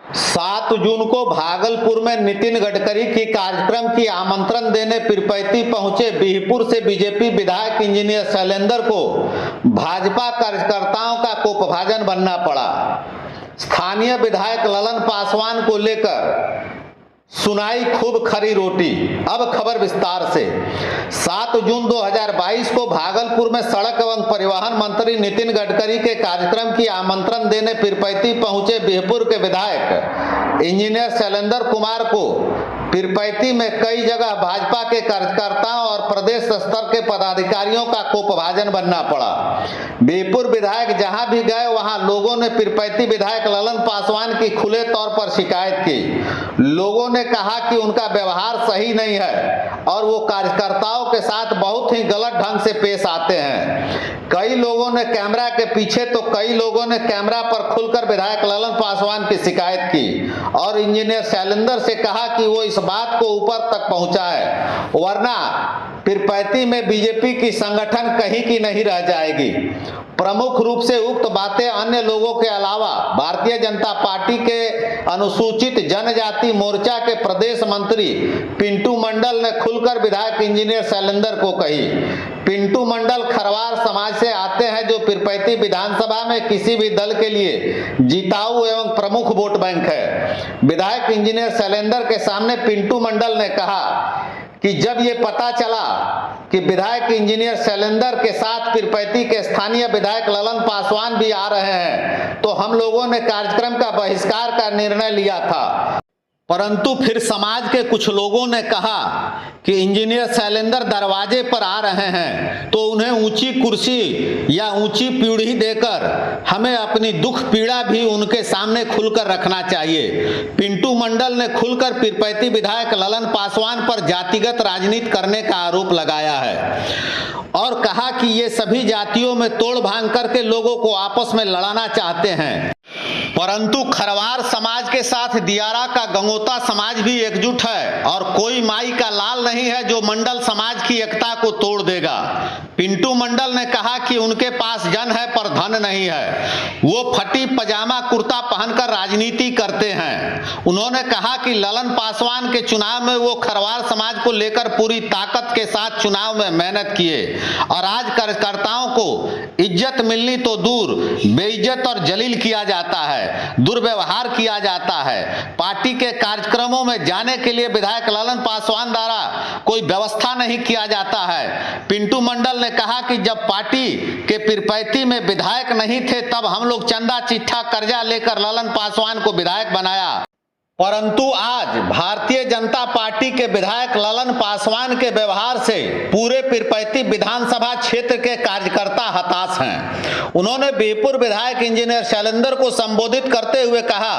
7 जून को भागलपुर में नितिन गडकरी की कार्यक्रम की आमंत्रण देने पीरपैंती पहुंचे बिहपुर से बीजेपी विधायक इंजीनियर शैलेंद्र को भाजपा कार्यकर्ताओं का कोपभाजन बनना पड़ा। स्थानीय विधायक ललन पासवान को लेकर सुनाई खूब खरी रोटी। अब खबर विस्तार से। 7 जून 2022 को भागलपुर में सड़क एवं परिवहन मंत्री नितिन गडकरी के कार्यक्रम की आमंत्रण देने पीरपैंती पहुंचे बिहपुर के विधायक इंजीनियर शैलेंद्र कुमार को पीरपैंती में कई जगह भाजपा के कार्यकर्ताओं और प्रदेश स्तर के पदाधिकारियों का कोपभाजन बनना पड़ा। बिहपुर विधायक जहां भी गए वहां लोगों ने पीरपैंती विधायक ललन पासवान की खुले तौर पर शिकायत की। लोगों ने कहा कि उनका व्यवहार सही नहीं है और वो कार्यकर्ताओं के साथ बहुत ही गलत ढंग से पेश आते हैं। कई लोगों ने कैमरा के पीछे तो कई लोगों ने कैमरा पर खुलकर विधायक ललन पासवान की शिकायत की और इंजीनियर शैलेंद्र से कहा कि वो इस बात को ऊपर तक पहुंचाए, वरना पीरपैंती में बीजेपी की संगठन कहीं की नहीं रह जाएगी। प्रमुख रूप से उक्त बातें अन्य लोगों के अलावा भारतीय जनता पार्टी के अनुसूचित जनजाति मोर्चा के प्रदेश मंत्री पिंटू मंडल ने खुलकर विधायक इंजीनियर शैलेंद्र को कही। पिंटू मंडल खरवार समाज से आते हैं जो पीरपैंती विधानसभा में किसी भी दल के लिए जिताऊ एवं प्रमुख वोट बैंक है। विधायक इंजीनियर शैलेंद्र के सामने पिंटू मंडल ने कहा कि जब ये पता चला कि विधायक इंजीनियर शैलेंद्र के साथ पीरपैंती के स्थानीय विधायक ललन पासवान भी आ रहे हैं तो हम लोगों ने कार्यक्रम का बहिष्कार का निर्णय लिया था। परंतु फिर समाज के कुछ लोगों ने कहा कि इंजीनियर शैलेंद्र दरवाजे पर आ रहे हैं तो उन्हें ऊंची कुर्सी या ऊंची पीढ़ी देकर हमें अपनी दुख पीड़ा भी उनके सामने खुलकर रखना चाहिए। पिंटू मंडल ने खुलकर पीरपैंती विधायक ललन पासवान पर जातिगत राजनीति करने का आरोप लगाया है और कहा कि ये सभी जातियों में तोड़ भांग करके लोगों को आपस में लड़ाना चाहते हैं। परंतु खरवार समाज के साथ दियारा का गंगोता समाज भी एकजुट है और कोई माई का लाल नहीं है जो मंडल समाज की एकता को तोड़ देगा। पिंटू मंडल ने कहा कि उनके पास जन है पर धन नहीं है, वो फटी पजामा कुर्ता पहनकर राजनीति करते हैं। उन्होंने कहा कि ललन पासवान के चुनाव में वो खरवार समाज को लेकर पूरी ताकत के साथ चुनाव में मेहनत किए और आज कार्यकर्ताओं को इज्जत मिलनी तो दूर बेइज्जत और जलील किया जाता है, दुर्व्यवहार किया जाता है। पार्टी के कार्यक्रमों में जाने के लिए विधायक ललन पासवान द्वारा कोई व्यवस्था नहीं किया जाता है। पिंटू मंडल ने कहा कि जब पार्टी के पीरपैंती में विधायक नहीं थे तब हम लोग चंदा चिट्ठा कर्जा लेकर ललन पासवान को विधायक बनाया, परंतु आज भारतीय जनता पार्टी के विधायक ललन पासवान के व्यवहार से पूरे पीरपैंती विधानसभा क्षेत्र के कार्यकर्ता हताश हैं। उन्होंने बिहपुर विधायक इंजीनियर शैलेंद्र को संबोधित करते हुए कहा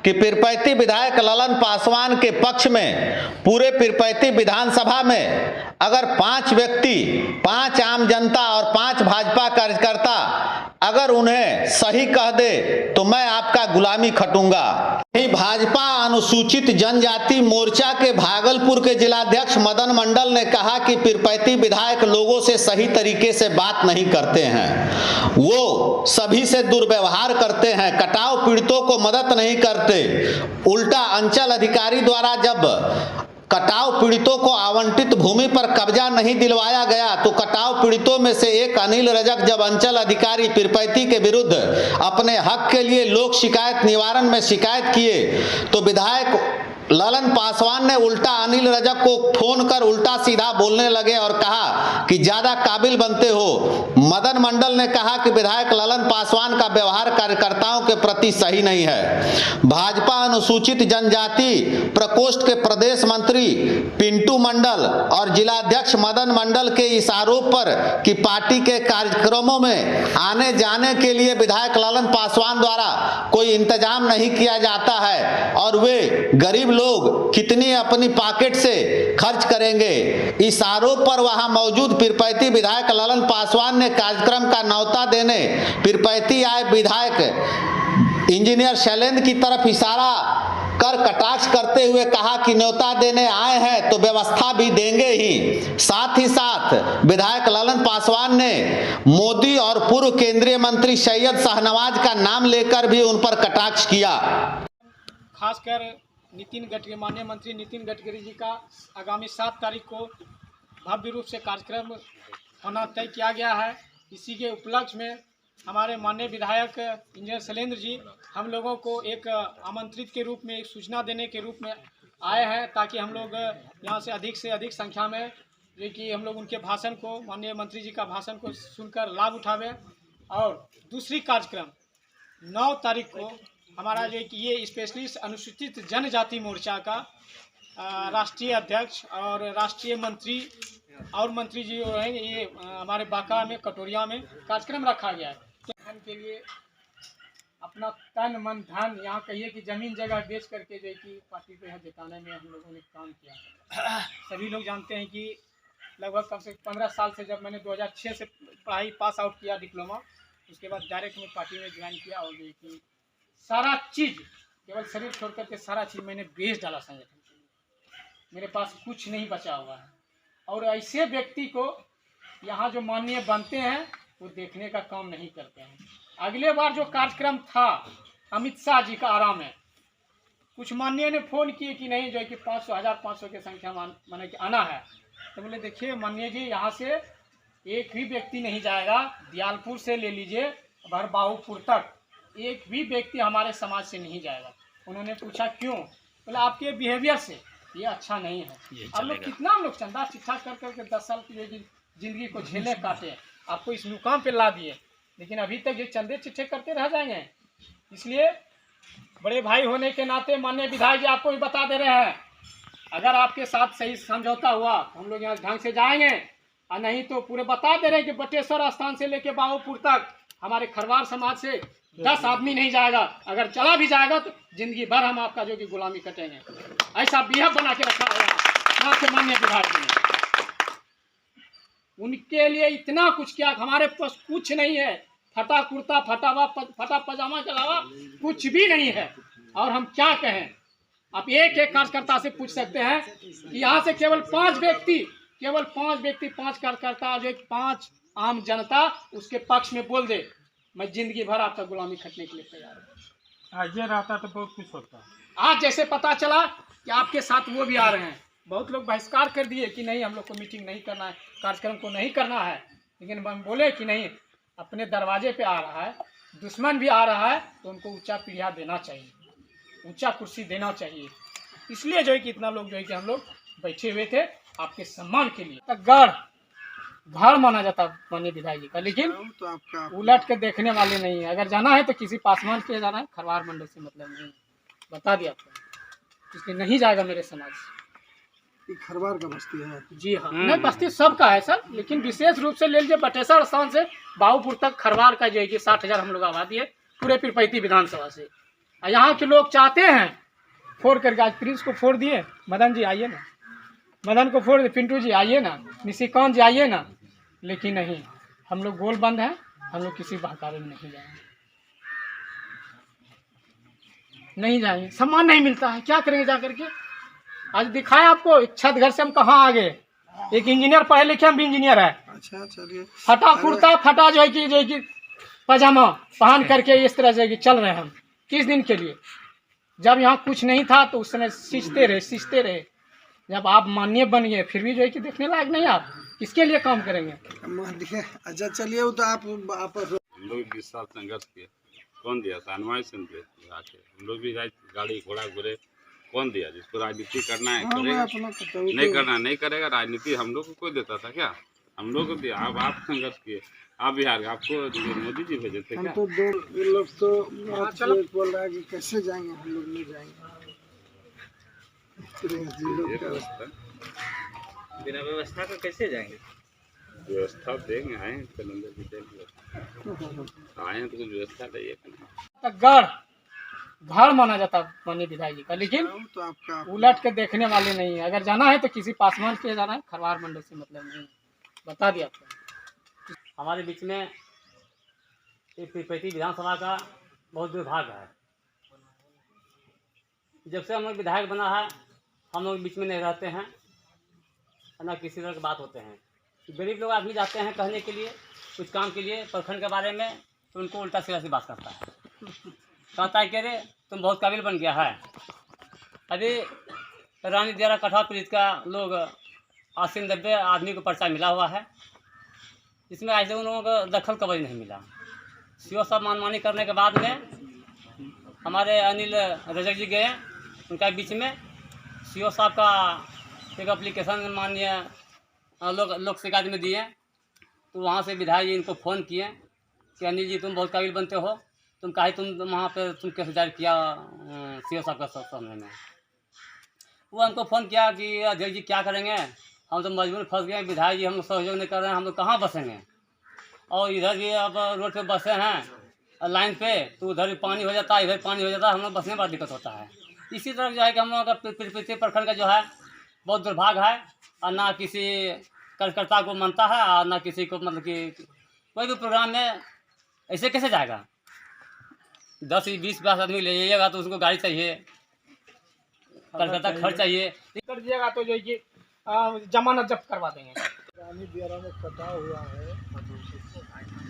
कि पीरपैंती विधायक ललन पासवान के पक्ष में पूरे पीरपैंती विधानसभा में अगर 5 व्यक्ति, 5 आम जनता और 5 भाजपा कार्यकर्ता अगर उन्हें सही कह दे तो मैं आपका गुलामी खटूंगा। भाजपा अनुसूचित जनजाति मोर्चा के भागलपुर के जिलाध्यक्ष मदन मंडल ने कहा कि पीरपैंती विधायक लोगों से सही तरीके से बात नहीं करते हैं, वो सभी से दुर्व्यवहार करते हैं, कटाव पीड़ितों को मदद नहीं करते। उल्टा अंचल अधिकारी द्वारा जब कटाव पीड़ितों को आवंटित भूमि पर कब्जा नहीं दिलवाया गया तो कटाव पीड़ितों में से एक अनिल रजक जब अंचल अधिकारी पीरपैंती के विरुद्ध अपने हक के लिए लोक शिकायत निवारण में शिकायत किए तो विधायक ललन पासवान ने उल्टा अनिल रजक को फोन कर उल्टा सीधा बोलने लगे और कहा कि ज्यादा काबिल बनते हो। मदन मंडल ने कहा कि विधायक ललन पासवान का व्यवहार कार्यकर्ताओं के प्रति सही नहीं है। भाजपा अनुसूचित जनजाति प्रकोष्ठ के प्रदेश मंत्री पिंटू मंडल और जिलाध्यक्ष मदन मंडल के इस आरोप पर कि पार्टी के कार्यक्रमों में आने जाने के लिए विधायक ललन पासवान द्वारा कोई इंतजाम नहीं किया जाता है और वे गरीब लोग कितनी अपनी पॉकेट से खर्च करेंगे। इस आरोप पर वहां मौजूद पीरपैंती विधायक ललन पासवान ने कार्यक्रम का न्योता देने पीरपैंती आए विधायक इंजीनियर शैलेंद्र की तरफ इशारा कर कटाक्ष करते हुए कहा कि न्योता देने आए हैं तो व्यवस्था भी देंगे ही। साथ ही साथ विधायक ललन पासवान ने मोदी और पूर्व केंद्रीय मंत्री सैयद शाहनवाज का नाम लेकर भी उन पर कटाक्ष किया। खासकर नितिन गडकरी, माननीय मंत्री नितिन गडकरी जी का आगामी 7 तारीख को भव्य रूप से कार्यक्रम होना तय किया गया है। इसी के उपलक्ष्य में हमारे माननीय विधायक इंजीनियर शैलेंद्र जी हम लोगों को एक आमंत्रित के रूप में, एक सूचना देने के रूप में आए हैं, ताकि हम लोग यहाँ से अधिक संख्या में जो कि हम लोग उनके भाषण को, माननीय मंत्री जी का भाषण को सुनकर लाभ उठावें। और दूसरी कार्यक्रम 9 तारीख को हमारा जो कि ये स्पेशली अनुसूचित जनजाति मोर्चा का राष्ट्रीय अध्यक्ष और राष्ट्रीय मंत्री और मंत्री जी रहेंगे, ये हमारे बांका में, कटोरिया में कार्यक्रम रखा गया है। धन के लिए अपना तन मन धन, यहाँ कहिए कि ज़मीन जगह बेच करके जो कि पार्टी को यहाँ जिताने में हम लोगों ने काम किया। सभी लोग जानते हैं कि लगभग कम से 15 साल से, जब मैंने 2006 से पढ़ाई पास आउट किया डिप्लोमा, उसके बाद डायरेक्ट मैं पार्टी में ज्वाइन किया और जो कि सारा चीज़, केवल शरीर छोड़ करके सारा चीज़ मैंने बेच डाला संगठन के लिए। मेरे पास कुछ नहीं बचा हुआ है। और ऐसे व्यक्ति को यहाँ जो माननीय बनते हैं वो देखने का काम नहीं करते हैं। अगले बार जो कार्यक्रम था अमित शाह जी का आराम है, कुछ माननीय ने फ़ोन किए कि नहीं जो है कि 500 की संख्या माने कि आना है। तो बोले देखिए माननीय जी, यहाँ से एक भी व्यक्ति नहीं जाएगा, दियालपुर से ले लीजिए भरबाहूपुर तक एक भी व्यक्ति हमारे समाज से नहीं जाएगा। उन्होंने पूछा क्यों? बोले आपके बिहेवियर से ये अच्छा नहीं है। अब लोग कितना हम लोग चंदा चिट्ठा कर करके 10 साल की जिंदगी को झेले काटे, आपको इस मुकाम पे ला दिए, लेकिन अभी तक ये चंदे चिट्ठे करते रह जाएंगे। इसलिए बड़े भाई होने के नाते माननीय विधायक जी आपको भी बता दे रहे हैं, अगर आपके साथ सही समझौता हुआ तो हम लोग यहाँ ढंग से जाएंगे, और नहीं तो पूरे बता दे रहे हैं कि बटेश्वर स्थान से लेके बाबूपुर तक हमारे खरवार समाज से 10 आदमी नहीं जाएगा। अगर चला भी जाएगा तो जिंदगी भर हम आपका जो कि गुलामी कटेंगे। ऐसा बिहेव बना के रखा है माननीय विधायक जी ने। उनके लिए इतना कुछ किया, हमारे पास कुछ नहीं है, फटा कुर्ता, फटा पजामा के अलावा कुछ भी नहीं है। और हम क्या कहें? आप एक एक कार्यकर्ता से पूछ सकते हैं कि यहाँ से केवल 5 व्यक्ति, 5 कार्यकर्ता, जो 5 आम जनता उसके पक्ष में बोल दे, मैं जिंदगी भर आपका गुलामी खटने के लिए तैयार हूँ। आज ये रहता तो बहुत कुछ होता। आज जैसे पता चला कि आपके साथ वो भी आ रहे हैं, बहुत लोग बहिष्कार कर दिए कि नहीं हम लोग को मीटिंग नहीं करना है, कार्यक्रम को नहीं करना है। लेकिन हम बोले कि नहीं, अपने दरवाजे पे आ रहा है, दुश्मन भी आ रहा है तो उनको ऊंचा पीढ़िया देना चाहिए, ऊंचा कुर्सी देना चाहिए। इसलिए जो है कि इतना लोग जो है कि हम लोग बैठे हुए थे आपके सम्मान के लिए। गढ़ घर माना जाता माननीय विधायक जी का, लेकिन तो आपका उलट के देखने वाले नहीं है। अगर जाना है तो किसी पासवान के जाना है, खरवार मंडल से मतलब नहीं, बता दिया आपको, इसलिए नहीं जाएगा मेरे समाज से। खरवार का बस्ती है? जी हाँ, नहीं बस्ती सबका है सर, लेकिन विशेष रूप से ले लीजिए बटेश्वर स्थान से बाबूपुर तक खरवार का जो है कि 60,000 हम लोग आबादी है पूरे पीरपैती विधानसभा से। यहाँ के लोग चाहते हैं फोड़ करके, आज प्रिंस को फोड़ दिए, मदन जी आइए ना, मदन को फोड़ दिए, पिंटू जी आइए ना, निशिकांत जी आइए ना, लेकिन नहीं, हम लोग गोल बंद हैं, हम लोग किसी बहकावे में नहीं जाएंगे, नहीं जाएंगे। सम्मान नहीं मिलता है, क्या करेंगे जा करके? आज दिखाया आपको, एक छत घर से हम कहाँ आ गए। एक इंजीनियर पढ़े लिखे, हम भी इंजीनियर है। अच्छा चलिए। फटा कुर्ता, फटा जो है कि पजामा पहन करके इस तरह से चल रहे हैं हम। किस दिन के लिए? जब यहाँ कुछ नहीं था तो उस समय सींचते रहे। जब आप माननीय बन गए फिर भी जो है कि देखने लायक नहीं, आप किसके लिए काम करेंगे? अच्छा चलिए, वो तो आप हम लोग 20 साल संघर्ष किए, कौन दिया? सानवाई से हम लोग भी गाड़ी घोड़ा घुरे, कौन दिया? जिसको राजनीति करना है करेगा, नहीं करना नहीं करेगा। राजनीति हम लोग को कोई देता था क्या? हम लोग को दिया। अब आप संघर्ष किए, आप बिहार के, आपको मोदी जी भेजे थे क्या? तो 2 लोग तो बोल रहा है कि कैसे जाएंगे, हम लोग नहीं जाएंगे। बिना व्यवस्था का कैसे जाएंगे? व्यवस्था देंगे, आए कलंदर जी आए हैं तो कुछ व्यवस्था चाहिए। गढ़ घर माना जाता माननीय विधायक जी का, लेकिन तो आपका उलट के देखने वाले नहीं है। अगर जाना है तो किसी पासवान के जाना है, खरवार मंडल से मतलब नहीं, बता दिया आपको। हमारे बीच में एक पीरपैती विधानसभा का बहुत दुर्भाग्य है। जब से हम लोग विधायक बना है, हम लोग बीच में नहीं रहते हैं, ना किसी तरह की बात होते हैं। गरीब लोग आदमी जाते हैं कहने के लिए, कुछ काम के लिए प्रखंड के बारे में, तो उनको उल्टा सीधा सी बात करता है। कहता है कि अरे तुम बहुत काबिल बन गया है, अभी रानी दियारा कठा पीड़ित का लोग 80-90 आदमी को पर्चा मिला हुआ है, इसमें ऐसे उन लोगों को दखल कभी नहीं मिला। सीओ साहब मनमानी करने के बाद में हमारे अनिल रजक जी गए, उनका बीच में सीओ साहब का एक एप्लीकेशन माननीय लोक शिकायत में दिए, तो वहाँ से विधायक जी इनको फ़ोन किए कि अनिल जी तुम बहुत काबिल बनते हो, तुम काहे तुम वहाँ पे तुम केस दायर किया सीओ साहब का सामने में। वो हमको फ़ोन किया कि अध्यक्ष जी क्या करेंगे, हम तो मजबूर फंस गए, विधायक जी हम लोग सहयोग नहीं कर रहे हैं, हम लोग कहाँ बसेंगे। और इधर भी अब रोड पे बसे हैं लाइन पे, तो उधर भी पानी हो जाता है, इधर पानी हो जाता है, हम लोग बसने में बड़ा दिक्कत होता है। इसी तरह जो है कि हम लोगों का पीरपैंती प्रखंड का जो है बहुत दुर्भाग्य है, और ना किसी कार्यकर्ता को मानता है और ना किसी को, मतलब कि कोई भी प्रोग्राम में ऐसे कैसे जाएगा। 10-20 आदमी ले जाइएगा तो उसको गाड़ी चाहिए, कार्यकर्ता खर्च चाहिए, कर दिएगा तो जो है कि जमानत जब्त करवा देंगे। रानी दियारा में कटा हुआ है,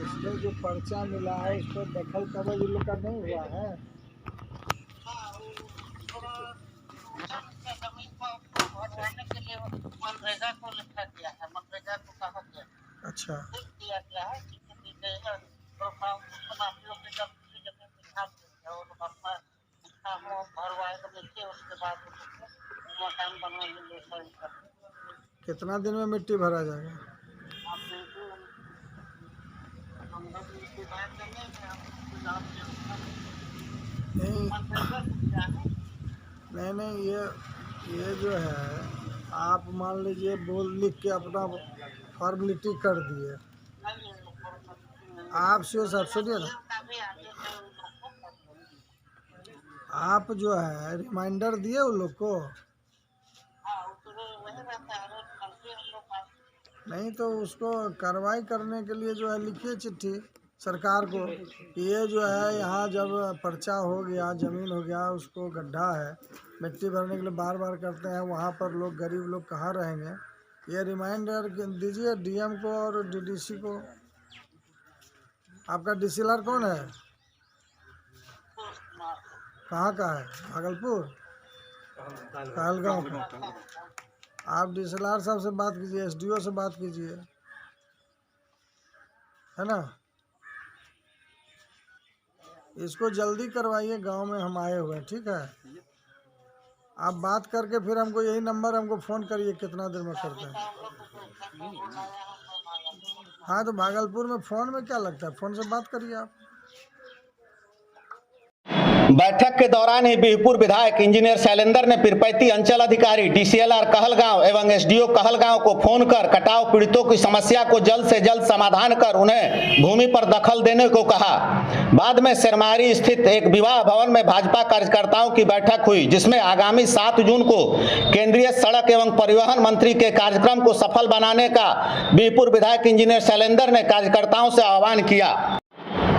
उसमें जो पर्चा मिला है उस पर दखल कवच लोग का नहीं हुआ है। मनरेगा को लिखा गया है, मनरेगा को कहा गया अच्छा, दिया गया है कि भरवाएगा, उसके बाद मकान बनवाएंगे। कितना दिन में मिट्टी भरा जाएगा? नहीं नहीं, ये जो है आप मान लीजिए बोल लिख के अपना फॉर्मेलिटी कर दिए, आप सीओ साहब सुनिए ना, आप जो है रिमाइंडर दिए उन लोग को? नहीं तो उसको कार्रवाई करने के लिए जो है लिखिए चिट्ठी सरकार को कि ये जो है यहाँ जब पर्चा हो गया, ज़मीन हो गया, उसको गड्ढा है, मिट्टी भरने के लिए बार बार करते हैं, वहाँ पर लोग गरीब लोग कहाँ रहेंगे। ये रिमाइंडर दीजिए डीएम को और डीडीसी को। आपका डीसीएलआर कौन है, कहाँ का है? भागलपुर, कहलगाँव का। आप डीसीएलआर साहब से बात कीजिए, एसडीओ से बात कीजिए, है ना। इसको जल्दी करवाइए, गांव में हम आए हुए हैं, ठीक है। आप बात करके फिर हमको यही नंबर हमको फ़ोन करिए, कितना देर में करते हैं। हाँ तो भागलपुर में फ़ोन में क्या लगता है, फ़ोन से बात करिए आप। बैठक के दौरान ही बिहपुर विधायक इंजीनियर शैलेंद्र ने पीरपैंती अंचल अधिकारी डीसीएलआर कहलगांव एवं एसडीओ कहलगांव को फोन कर कटाव पीड़ितों की समस्या को जल्द से जल्द समाधान कर उन्हें भूमि पर दखल देने को कहा। बाद में सिरमारी स्थित एक विवाह भवन में भाजपा कार्यकर्ताओं की बैठक हुई, जिसमें आगामी 7 जून को केंद्रीय सड़क एवं परिवहन मंत्री के कार्यक्रम को सफल बनाने का बिहपुर विधायक इंजीनियर शैलेंद्र ने कार्यकर्ताओं से आह्वान किया।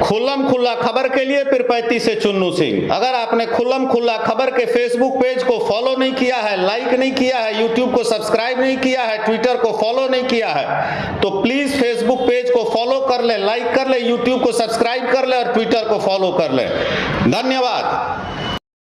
खुल्लम खुल्ला खबर के लिए पीरपैंती से चुन्नू सिंह। अगर आपने खुल्लम खुल्ला खबर के फेसबुक पेज को फॉलो नहीं किया है, लाइक नहीं किया है, यूट्यूब को सब्सक्राइब नहीं किया है, ट्विटर को फॉलो नहीं किया है, तो प्लीज फेसबुक पेज को फॉलो कर ले, लाइक कर ले, यूट्यूब को सब्सक्राइब कर ले और ट्विटर को फॉलो कर ले। धन्यवाद।